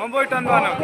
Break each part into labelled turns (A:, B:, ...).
A: Omboy tanbano.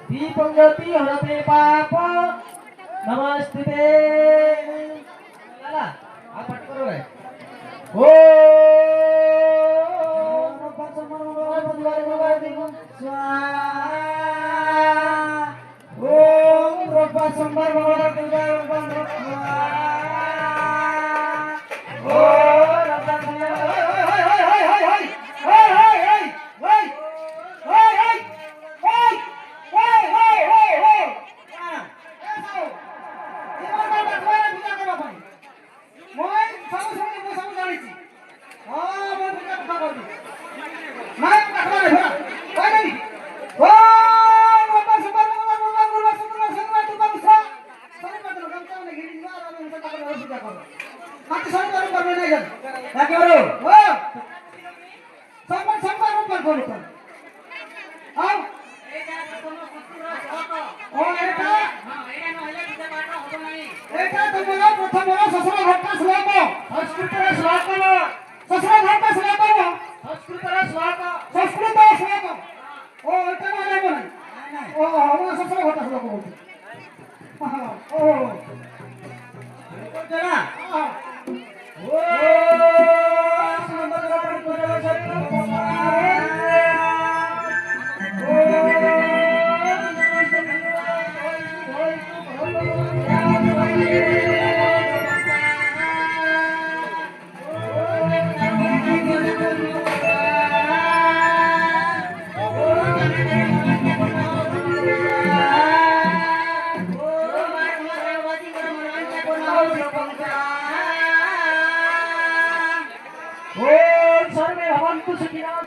B: Dipanggati harate papa namaste lala apa karo oh
A: ନାଇଁ ପାଖରେ ଭରା କହିଦେବି ଓ ବାବା ସୁपर ବାବା ଗୁରୁ ସୁନ୍ଦର ସୁନ୍ଦର ତୁମ ବିଷୟ ସରି ପାତ୍ର ଗମତା ନେ ଘିରି ଯିବା ଆଉ ଆମେ ତାକୁ ପୂଜା କର ମାତେ ସରି କର କରବେ ନାଇଁ ଜାନ
B: ତାକେ ବରୁ
A: ଓ ସମ୍ମାନ ରୂପ କରୁ କର ଆଉ ଓ ଏଟା ଏଟା ତୁମର ପ୍ରଥମର ଶଶୁର ଘରଟା ଶ୍ଲୋକ
B: ସଂସ୍କୃତର ଶ୍ଲୋକ
A: ଶଶୁର ଘରଟା ଶ୍ଲୋକ
B: ସଂସ୍କୃତର ଶ୍ଲୋକ
A: ସଂସ୍କୃତ ଶ୍ଲୋକ ଓ ଏଟା ମାନେ ବନାଇ ଓ ଆମ ଶଶୁର ଘରଟା ଶ୍ଲୋକ ବୋଲୁ ଓ
B: ଚଲା ଓ ସୁନ୍ଦର ପରିପୂର୍ଣ୍ଣ ସତ୍ୟ सर्वे भवन्तु सुखिनः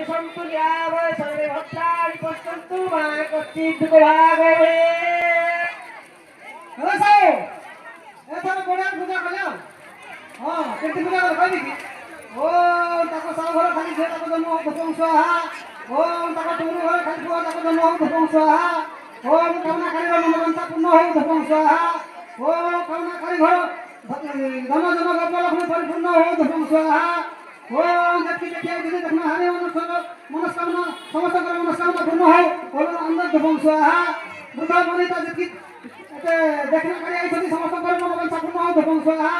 B: सन्तु निरामय सर्वे भद्राणि पश्यन्तु मा कश्चित् दुःखभाग्
A: हे साओ एथर बढिया पूजा कल्या हां केति पूजा कर कहबी की ओ ताको साओ घर खाली छे ताको जन्म भगवान स्वाहा ओ ताको तुरु घर खाली पुआ ताको जन्म भगवान स्वाहा ओ कामना करी मनोकामना पूर्ण हो भगवान स्वाहा ओ कामना करी घर धन जन गप लक्ष्मी परिपूर्ण हो भगवान स्वाहा ओ जति जति जति देखना हारे मनस्कामना समस्त मनस्कामना पूर्ण हो बोलो अंदर भगवान स्वाहा बुधा मनिता जति देखना करी आई समस्त मनोकामना पूर्ण हो भगवान स्वाहा